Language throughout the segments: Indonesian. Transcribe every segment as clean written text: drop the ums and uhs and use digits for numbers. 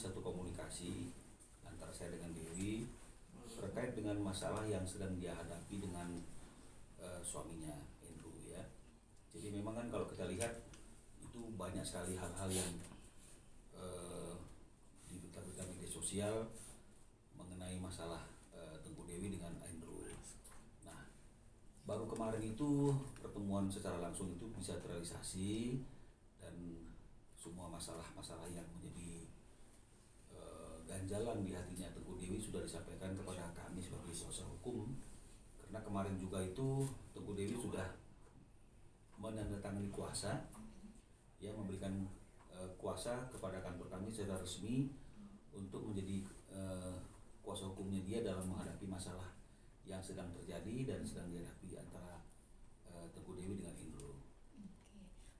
satu komunikasi antara saya dengan Dewi terkait dengan masalah yang sedang dia hadapi dengan suaminya Andrew ya. Jadi memang kan kalau kita lihat itu banyak sekali hal-hal yang di berita-berita media sosial mengenai masalah Tengku Dewi dengan Andrew. Nah, baru kemarin itu pertemuan secara langsung itu bisa terrealisasi dan semua masalah-masalah yang menjadi ganjalan di hatinya Tengku Dewi sudah disampaikan kepada kami sebagai kuasa hukum. Karena kemarin juga itu Tengku Dewi sudah menandatangani kuasa, ya memberikan kuasa kepada kantor kami secara resmi untuk menjadi kuasa hukumnya dia dalam menghadapi masalah yang sedang terjadi dan sedang dihadapi antara Tengku Dewi dengan Indro.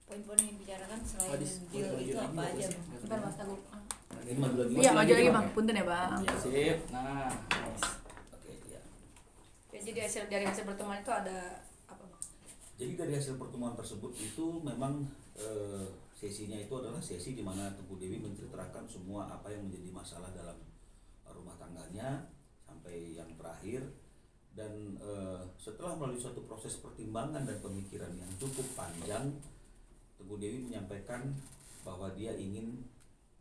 Poin-poin yang dibicarakan selain deal itu apa aja? Bentar Mas Teguh. Ini maju lagi. Iya, maju lagi Bang. Punten ya Bang. Ya, sip. Nah, oke ya. Ya, jadi dari hasil pertemuan itu ada apa Bang? Jadi dari hasil pertemuan tersebut itu memang sesinya itu adalah sesi di mana Tengku Dewi menceritakan semua apa yang menjadi masalah dalam rumah tangganya sampai yang terakhir. Dan setelah melalui suatu proses pertimbangan dan pemikiran yang cukup panjang, Tengku Dewi menyampaikan bahwa dia ingin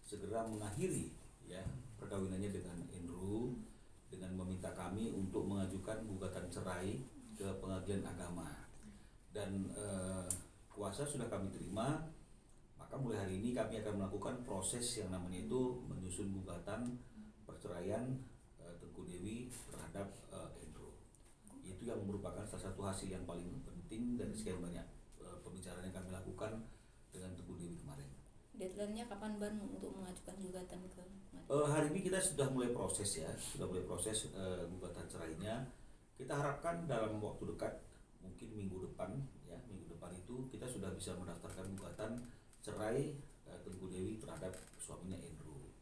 segera mengakhiri ya perkawinannya dengan Andrew dengan meminta kami untuk mengajukan gugatan cerai ke pengadilan agama. Dan kuasa sudah kami terima, maka mulai hari ini kami akan melakukan proses yang namanya itu menyusun gugatan perceraian Tengku Dewi terhadap Andrew. Itu yang merupakan salah satu hasil yang paling penting dari sekian banyak pembicaraan yang kami lakukan dengan Tengku Dewi kemarin. Deadline-nya kapan Ban untuk mengajukan gugatan ke hari ini kita sudah mulai proses ya, gugatan cerainya. Kita harapkan dalam waktu dekat, mungkin minggu depan ya, minggu depan itu kita sudah bisa mendaftarkan gugatan cerai Tengku Dewi terhadap suaminya Andrew.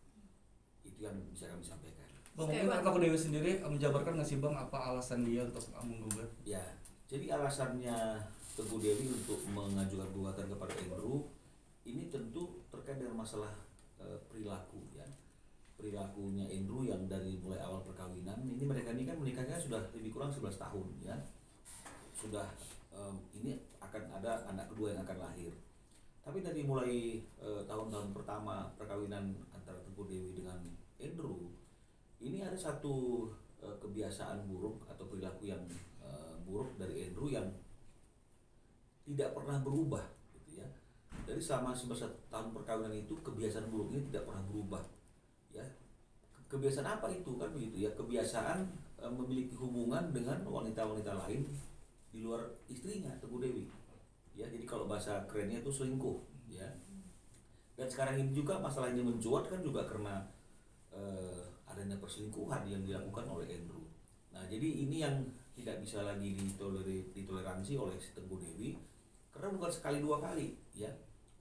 Itu yang bisa kami sampaikan. Bang, mungkin Tengku Dewi sendiri menjabarkan nggak sih Bang apa alasan dia untuk menggugat? Ya, jadi alasannya Tengku Dewi untuk mengajukan gugatan kepada Andrew ini tentu terkait dengan masalah perilaku ya. Perilakunya Andrew yang dari mulai awal perkawinan, ini mereka ini kan menikahnya sudah lebih kurang 11 tahun ya. Sudah ini akan ada anak kedua yang akan lahir. Tapi dari mulai tahun-tahun pertama perkawinan antara Tengku Dewi dengan Andrew, ini ada satu kebiasaan buruk atau perilaku yang buruk dari Andrew yang tidak pernah berubah gitu ya. Dari selama 11 tahun perkawinan itu kebiasaan buruk ini tidak pernah berubah ya. Kebiasaan apa itu kan begitu ya? Kebiasaan memiliki hubungan dengan wanita-wanita lain di luar istrinya Tengku Dewi ya. Jadi kalau bahasa kerennya itu selingkuh ya. Dan sekarang ini juga masalah ini mencuat kan juga karena adanya perselingkuhan yang dilakukan oleh Andrew. Nah jadi ini yang tidak bisa lagi ditoleransi oleh Tengku Dewi, karena bukan sekali dua kali ya,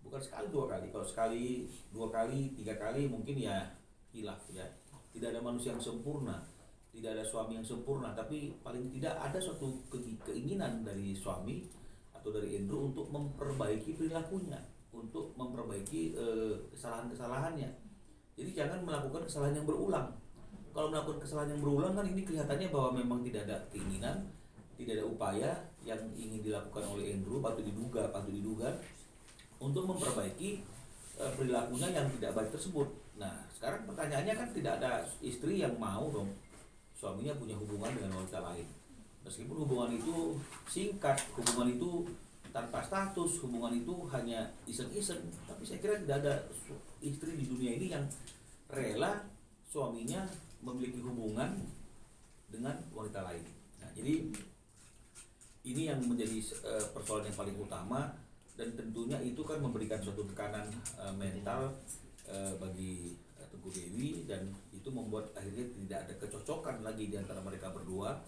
bukan sekali dua kali. Kalau sekali, dua kali, tiga kali mungkin ya hilaf ya. Tidak ada manusia yang sempurna, tidak ada suami yang sempurna, tapi paling tidak ada suatu keinginan dari suami atau dari Andrew untuk memperbaiki perilakunya, untuk memperbaiki kesalahan-kesalahannya. Jadi jangan melakukan kesalahan yang berulang. Kalau melakukan kesalahan yang berulang kan ini kelihatannya bahwa memang tidak ada keinginan, tidak ada upaya yang ingin dilakukan oleh Andrew, patut diduga untuk memperbaiki perilakunya yang tidak baik tersebut. Nah, sekarang pertanyaannya kan tidak ada istri yang mau dong suaminya punya hubungan dengan wanita lain. Meskipun hubungan itu singkat, hubungan itu tanpa status, hubungan itu hanya iseng-iseng, tapi saya kira tidak ada istri di dunia ini yang rela suaminya memiliki hubungan dengan wanita lain. Nah, jadi ini yang menjadi persoalan yang paling utama, dan tentunya itu kan memberikan suatu tekanan mental bagi Tengku Dewi, dan itu membuat akhirnya tidak ada kecocokan lagi di antara mereka berdua,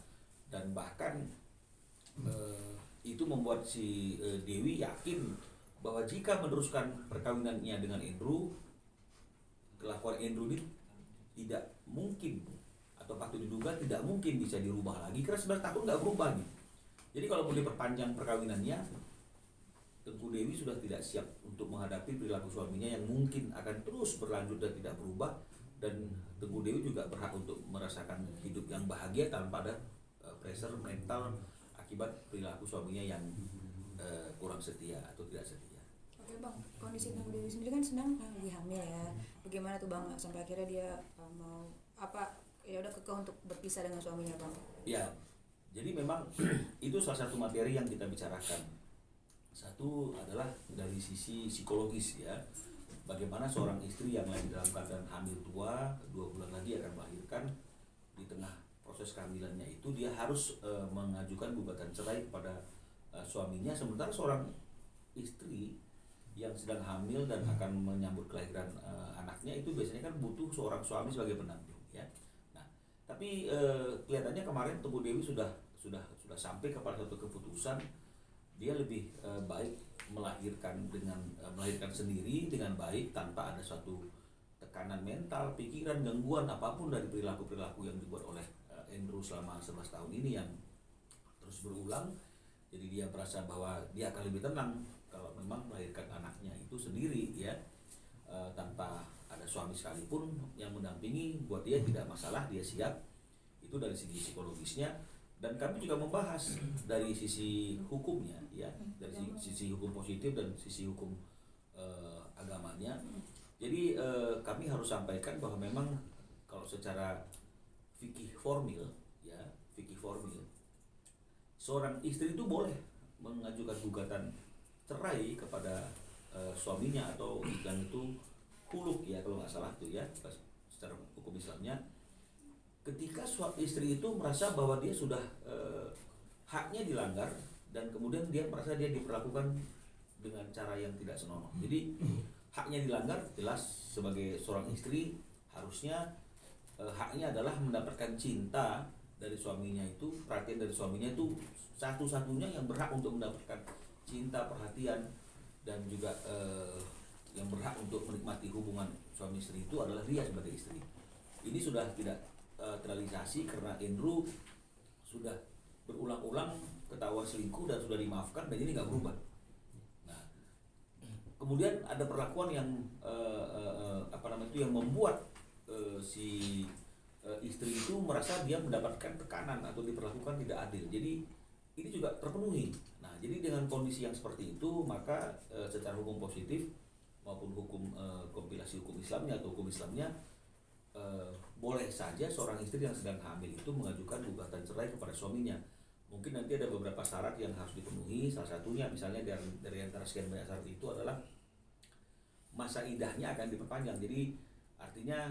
dan bahkan itu membuat si Dewi yakin bahwa jika meneruskan perkawinannya dengan Andrew, kelakuan Andrew ini tidak mungkin atau patut diduga tidak mungkin bisa dirubah lagi, karena 11 tahun nggak berubah nih. Jadi kalau mau diperpanjang perkawinannya, Tengku Dewi sudah tidak siap untuk menghadapi perilaku suaminya yang mungkin akan terus berlanjut dan tidak berubah dan Teguh Dewi juga berhak untuk merasakan hidup yang bahagia tanpa ada pressure mental akibat perilaku suaminya yang kurang setia atau tidak setia. Oke bang, kondisi Teguh Dewi sendiri kan sedang lagi hamil ya. Bagaimana tuh bang sampai akhirnya dia mau ya udah kekeh untuk berpisah dengan suaminya bang? Ya, jadi memang itu salah satu materi yang kita bicarakan. Satu adalah dari sisi psikologis ya. Bagaimana seorang istri yang lagi dalam keadaan hamil tua, 2 bulan lagi akan melahirkan, di tengah proses kehamilannya itu dia harus mengajukan gugatan cerai kepada suaminya, sementara seorang istri yang sedang hamil dan akan menyambut kelahiran anaknya itu biasanya kan butuh seorang suami sebagai pendamping ya. Nah, tapi kelihatannya kemarin Teguh Dewi sudah sampai kepada satu keputusan, dia lebih baik melahirkan sendiri dengan baik tanpa ada suatu tekanan mental, pikiran, gangguan apapun dari perilaku yang dibuat oleh Andrew selama 11 tahun ini yang terus berulang. Jadi dia merasa bahwa dia akan lebih tenang kalau memang melahirkan anaknya itu sendiri ya, tanpa ada suami sekalipun yang mendampingi. Buat dia tidak masalah, dia siap. Itu dari segi psikologisnya. Dan kami juga membahas dari sisi hukumnya ya, dari sisi hukum positif dan sisi hukum agamanya. Jadi kami harus sampaikan bahwa memang kalau secara fikih formil ya, seorang istri itu boleh mengajukan gugatan cerai kepada suaminya, atau istilah itu khuluk ya kalau nggak salah tuh ya, secara hukum Islamnya. Ketika istri itu merasa bahwa dia sudah haknya dilanggar dan kemudian dia merasa dia diperlakukan dengan cara yang tidak senonoh. Jadi haknya dilanggar, jelas sebagai seorang istri harusnya haknya adalah mendapatkan cinta dari suaminya itu, perhatian dari suaminya itu, satu-satunya yang berhak untuk mendapatkan cinta, perhatian, dan juga yang berhak untuk menikmati hubungan suami istri itu adalah dia sebagai istri. Ini sudah tidak terrealisasi karena Andrew sudah berulang-ulang ketahuan selingkuh dan sudah dimaafkan, dan ini nggak berubah. Nah, kemudian ada perlakuan yang yang membuat si istri itu merasa dia mendapatkan tekanan atau diperlakukan tidak adil. Jadi ini juga terpenuhi. Nah, jadi dengan kondisi yang seperti itu, maka secara hukum positif maupun hukum kompilasi hukum Islamnya atau hukum Islamnya, boleh saja seorang istri yang sedang hamil itu mengajukan gugatan cerai kepada suaminya. Mungkin nanti ada beberapa syarat yang harus dipenuhi. Salah satunya misalnya dari antara sekian banyak syarat itu adalah masa idahnya akan diperpanjang. Jadi artinya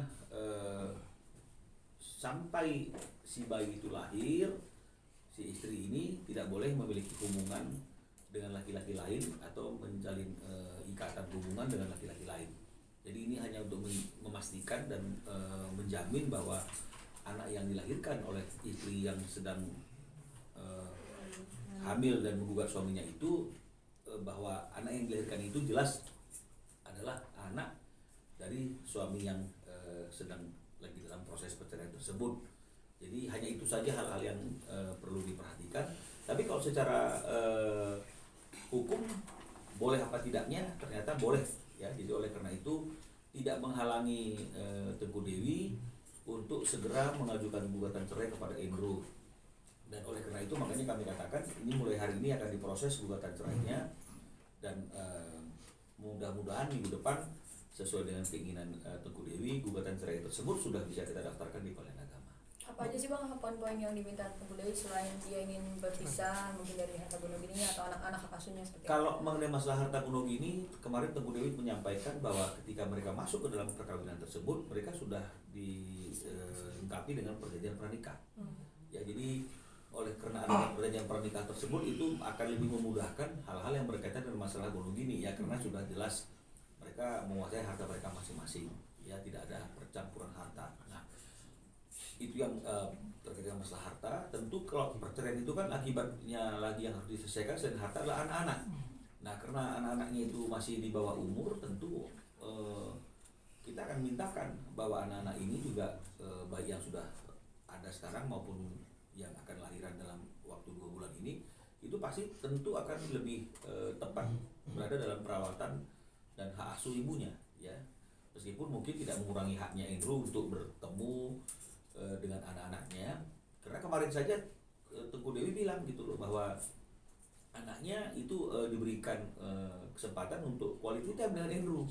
sampai si bayi itu lahir, si istri ini tidak boleh memiliki hubungan dengan laki-laki lain atau menjalin ikatan hubungan dengan laki-laki lain. Jadi ini hanya untuk memastikan dan menjamin bahwa anak yang dilahirkan oleh istri yang sedang hamil dan menggugat suaminya itu, bahwa anak yang dilahirkan itu jelas adalah anak dari suami yang sedang lagi dalam proses perceraian tersebut. Jadi hanya itu saja hal-hal yang perlu diperhatikan. Tapi kalau secara hukum boleh apa tidaknya, ternyata boleh ya. Jadi oleh karena itu tidak menghalangi Teguh Dewi untuk segera mengajukan gugatan cerai kepada Andrew. Dan oleh karena itu makanya kami katakan ini mulai hari ini akan diproses gugatan cerainya, dan mudah-mudahan minggu depan sesuai dengan keinginan Teguh Dewi, gugatan cerai tersebut sudah bisa kita daftarkan di Pengadilan Agama. Apa aja sih bang poin-poin yang diminta Teguh Dewi selain dia ingin berpisah mungkin dari harta gunung gini atau anak-anak hak asuhnya seperti Kalau mengenai masalah harta gunung ini, kemarin Teguh Dewi menyampaikan bahwa ketika mereka masuk ke dalam perkawinan tersebut, mereka sudah dilengkapi dengan perjanjian pranikah. Ya, jadi oleh karena adanya perjanjian pranikah tersebut itu akan lebih memudahkan hal-hal yang berkaitan dengan masalah gunung gini ya, karena sudah jelas mereka menguasai harta mereka masing-masing ya, tidak ada percampuran harta. Nah, itu yang terkait dengan masalah harta. Tentu kalau perceraian itu kan akibatnya lagi yang harus diselesaikan selain harta adalah anak-anak. Nah, karena anak-anaknya itu masih di bawah umur, tentu kita akan mintakan bahwa anak-anak ini juga baik yang sudah ada sekarang maupun yang akan lahiran dalam waktu 2 bulan ini, itu pasti tentu akan lebih tepat berada dalam perawatan dan hak asuh ibunya ya. meskipun mungkin tidak mengurangi haknya Andrew untuk bertemu dengan anak-anaknya, karena kemarin saja Tengku Dewi bilang gitu loh bahwa anaknya itu diberikan kesempatan untuk quality time dengan Andrew.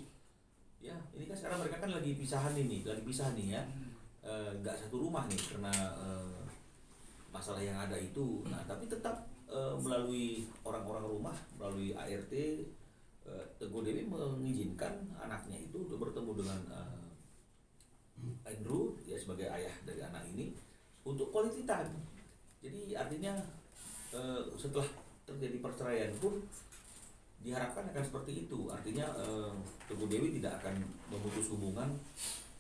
Ya, ini kan sekarang mereka kan lagi pisah nih ya, nggak satu rumah nih karena masalah yang ada itu. Nah, tapi tetap melalui orang-orang rumah, melalui ART, Teguh Dewi mengizinkan anaknya itu untuk bertemu dengan Andrew ya sebagai ayah dari anak ini untuk quality time. Jadi artinya setelah terjadi perceraian pun diharapkan akan seperti itu. Artinya Teguh Dewi tidak akan memutus hubungan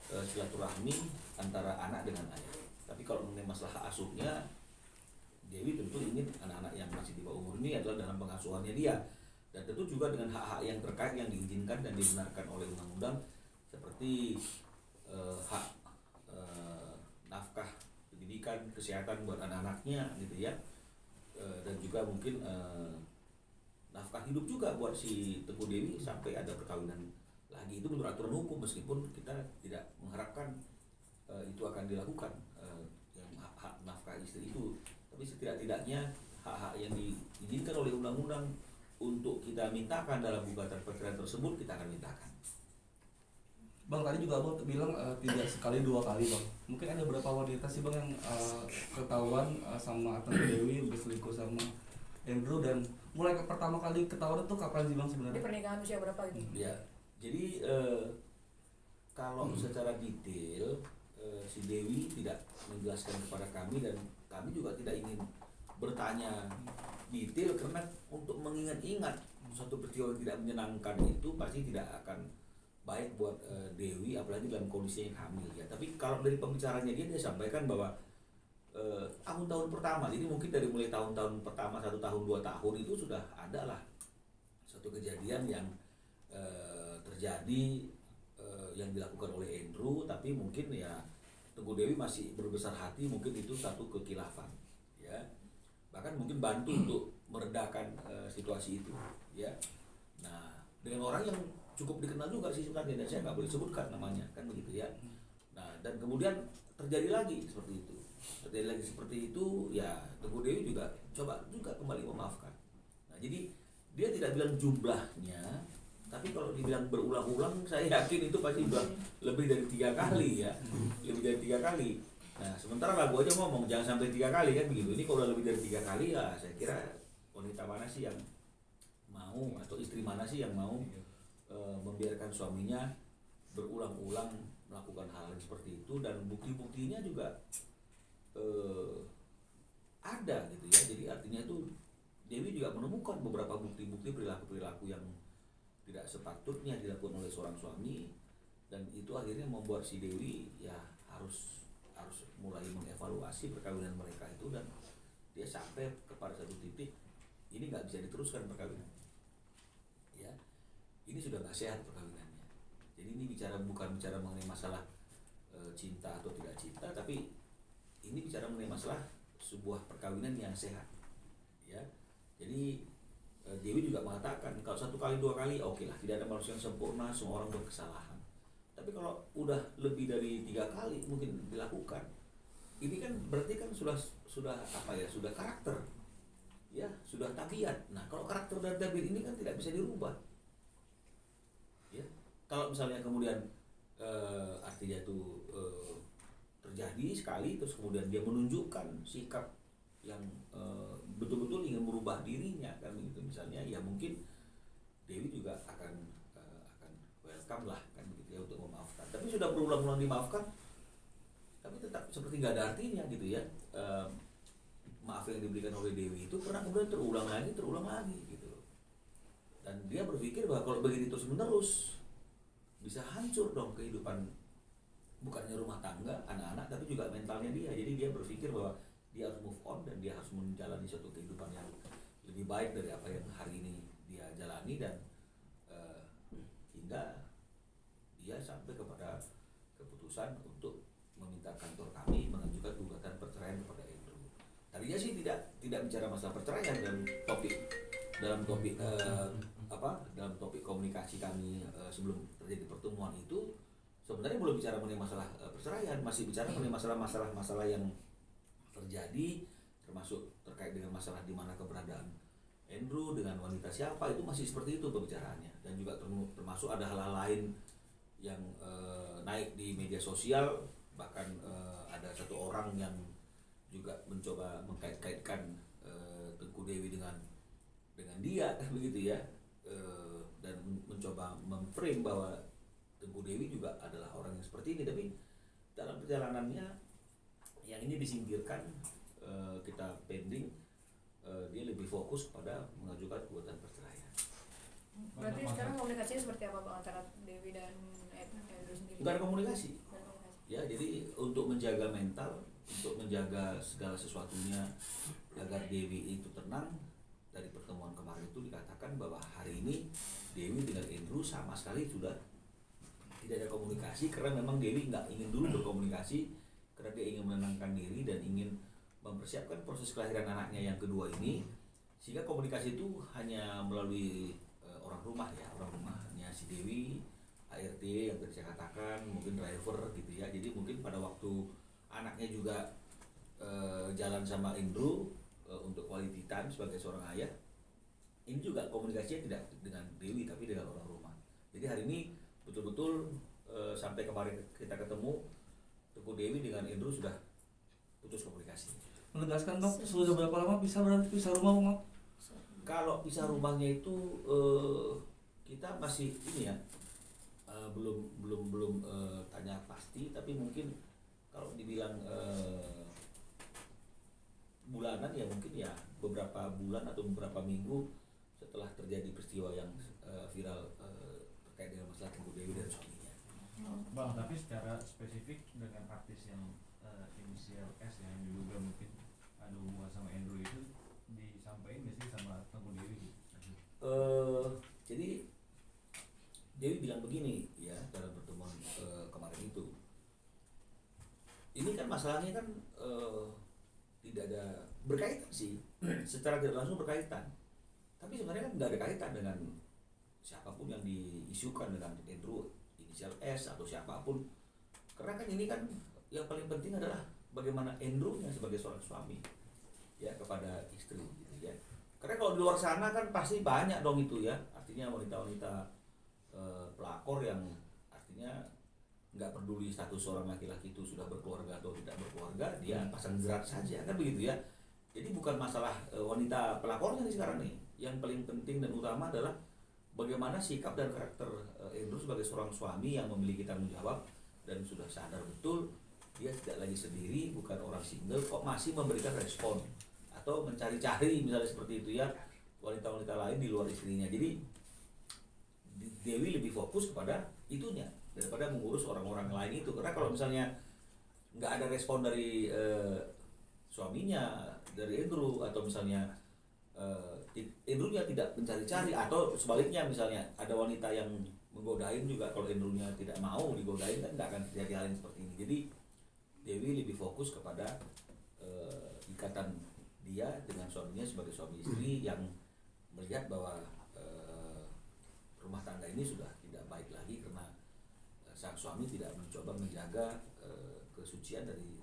silaturahmi antara anak dengan ayah. Tapi kalau mengenai masalah hak asuhnya, Dewi tentu ingin anak-anak yang masih di bawah umur ini adalah dalam pengasuhannya dia. Dan tentu juga dengan hak-hak yang terkait yang diizinkan dan dibenarkan oleh undang-undang seperti hak nafkah pendidikan, kesehatan buat anak-anaknya gitu ya. Dan juga mungkin nafkah hidup juga buat si Teguh Dewi sampai ada perkawinan lagi. Itu menurut aturan hukum, meskipun kita tidak mengharapkan itu akan dilakukan yang hak nafkah istri itu, tapi setidak-tidaknya hak-hak yang diizinkan oleh undang-undang untuk kita mintakan dalam gugatan perceraian tersebut kita akan mintakan. Bang, tadi juga Abang bilang tidak sekali dua kali Bang. Mungkin ada berapa wanita sih Bang yang ketahuan sama Tengku Dewi berselingkuh sama Andrew, dan mulai pertama kali ketahuan itu kapan sih Bang Di sebenarnya? pernikahan usia berapa gitu? Ya, jadi kalau secara detail si Dewi tidak menjelaskan kepada kami, dan kami juga tidak ingin bertanya detail karena untuk mengingat-ingat suatu peristiwa yang tidak menyenangkan itu pasti tidak akan baik buat Dewi, apalagi dalam kondisi yang hamil ya. Tapi kalau dari pembicaranya dia sampaikan bahwa tahun-tahun pertama, jadi mungkin dari mulai tahun-tahun pertama 1 tahun 2 tahun itu sudah ada lah suatu kejadian yang terjadi yang dilakukan oleh Andrew, tapi mungkin ya Teguh Dewi masih berbesar hati, mungkin itu satu kekhilafan ya, bahkan mungkin bantu untuk meredakan situasi itu ya. Nah, dengan orang yang cukup dikenal juga sih sebenarnya, dan saya nggak boleh sebutkan namanya kan begitu ya. Nah, dan kemudian terjadi lagi seperti itu ya, Teguh Dewi juga coba juga kembali memaafkan. Nah, jadi dia tidak bilang jumlahnya, tapi kalau dibilang berulang-ulang saya yakin itu pasti sudah lebih dari 3 kali ya, lebih dari 3 kali. Nah, sementara lagu aja ngomong jangan sampai 3 kali kan begitu. Ini kalau udah lebih dari 3 kali ya saya kira wanita mana sih yang mau, atau istri mana sih yang mau membiarkan suaminya berulang-ulang melakukan hal yang seperti itu, dan bukti-buktinya juga ada gitu ya. Jadi artinya itu Dewi juga menemukan beberapa bukti-bukti perilaku-perilaku yang tidak sepatutnya dilakukan oleh seorang suami, dan itu akhirnya membuat si Dewi ya harus mulai mengevaluasi perkawinan mereka itu, dan dia sampai kepada satu titik ini nggak bisa diteruskan perkawinan ya, ini sudah nggak sehat perkawinannya. Jadi ini bukan bicara mengenai masalah cinta atau tidak cinta, tapi ini bicara mengenai masalah sebuah perkawinan yang sehat ya. Jadi Dewi juga mengatakan kalau 1 kali 2 kali oke lah, tidak ada manusia yang sempurna, semua orang berkesalahan. Tapi kalau udah lebih dari 3 kali mungkin dilakukan, ini kan berarti kan sudah apa ya, sudah karakter ya, sudah tabiat. Nah, kalau karakter dan tabiat ini kan tidak bisa dirubah ya. Kalau misalnya kemudian artinya itu terjadi sekali, terus kemudian dia menunjukkan sikap yang betul-betul ingin merubah dirinya kan begitu misalnya, ya mungkin Dewi juga akan welcome lah kan begitu ya untuk memaafkan. Tapi sudah berulang-ulang dimaafkan, tapi tetap seperti nggak ada artinya gitu ya. Maaf yang diberikan oleh Dewi itu pernah kemudian terulang lagi gitu. Dan dia berpikir bahwa kalau begitu terus menerus bisa hancur dong kehidupan, bukannya rumah tangga, anak-anak, tapi juga mentalnya dia. Jadi dia berpikir bahwa dia harus move on dan dia harus menjalani suatu kehidupan yang lebih baik dari apa yang hari ini dia jalani, dan hingga dia sampai kepada keputusan untuk meminta kantor kami mengajukan gugatan perceraian kepada Andrew. Tadinya sih tidak bicara masalah perceraian dalam topik komunikasi kami sebelum terjadi pertemuan itu. sebenarnya belum bicara mengenai masalah perceraian, masih bicara mengenai masalah yang terjadi, termasuk terkait dengan masalah di mana keberadaan Andrew dengan wanita siapa, itu masih seperti itu pembicaraannya. Dan juga termasuk ada hal-hal lain yang naik di media sosial, bahkan ada satu orang yang juga mencoba mengkait-kaitkan Tengku Dewi dengan dia kan begitu ya, dan mencoba memframe bahwa Tengku Dewi juga adalah orang yang seperti ini. Tapi dalam perjalanannya yang ini disingkirkan, kita pending, dia lebih fokus pada mengajukan gugatan perceraian. Berarti sekarang komunikasinya seperti apa Bang antara Dewi dan Andrew sendiri? Bukan komunikasi. Ya, jadi untuk menjaga mental, untuk menjaga segala sesuatunya agar Dewi itu tenang, dari pertemuan kemarin itu dikatakan bahwa hari ini Dewi dengan Andrew sama sekali sudah tidak ada komunikasi, karena memang Dewi nggak ingin dulu berkomunikasi, karena dia ingin menenangkan diri dan ingin mempersiapkan proses kelahiran anaknya yang kedua ini, sehingga komunikasi itu hanya melalui orang rumah ya, orang rumahnya si Dewi, ART yang tadi saya katakan, mungkin driver gitu ya. Jadi mungkin pada waktu anaknya juga jalan sama Andrew untuk quality time sebagai seorang ayah, ini juga komunikasinya tidak dengan Dewi tapi dengan orang rumah. Jadi hari ini betul-betul sampai kemarin kita ketemu, Tengku Dewi dengan Andrew sudah putus komunikasi. Menegaskan Bang, sudah berapa lama berarti pisah rumah Bang? Kalau pisah rumahnya itu kita masih ini ya, belum tanya pasti, tapi mungkin kalau dibilang bulanan ya mungkin ya beberapa bulan atau beberapa minggu setelah terjadi peristiwa yang viral terkait dengan masalah Tengku Dewi dan suaminya. Bang, tapi secara spesifik dengan artis yang inisial S yang diduga mungkin ada hubungan sama Andrew itu disampaikan nggak sih sama Tengku Dewi? Jadi Dewi bilang begini ya dalam pertemuan kemarin itu, ini kan masalahnya kan tidak ada berkaitan sih, secara tidak langsung berkaitan, tapi sebenarnya kan tidak ada kaitan dengan siapapun yang diisukan dengan Andrew inisial S atau siapapun, karena kan ini kan yang paling penting adalah bagaimana Andrew-nya sebagai seorang suami ya kepada istri gitu ya. Karena kalau di luar sana kan pasti banyak dong itu ya, artinya wanita-wanita pelakor yang artinya nggak peduli status seorang laki-laki itu sudah berkeluarga atau tidak berkeluarga, dia pasang jerat saja kan begitu ya. Jadi bukan masalah wanita pelakornya nih sekarang nih, yang paling penting dan utama adalah bagaimana sikap dan karakter Andrew sebagai seorang suami yang memiliki tanggung jawab dan sudah sadar betul dia tidak lagi sendiri, bukan orang single, kok masih memberikan respon atau mencari-cari misalnya seperti itu ya wanita-wanita lain di luar istrinya. Jadi Dewi lebih fokus kepada itunya daripada mengurus orang-orang lain itu, karena kalau misalnya nggak ada respon dari suaminya, dari Andrew, atau misalnya Andrew-nya tidak mencari-cari, atau sebaliknya misalnya ada wanita yang menggodain juga, kalau Andrew-nya tidak mau digodain kan nggak akan terjadi hal yang seperti ini. Jadi Dewi lebih fokus kepada ikatan dia dengan suaminya sebagai suami istri yang melihat bahwa rumah tangga ini sudah tidak baik lagi karena sang suami tidak mencoba menjaga kesucian dari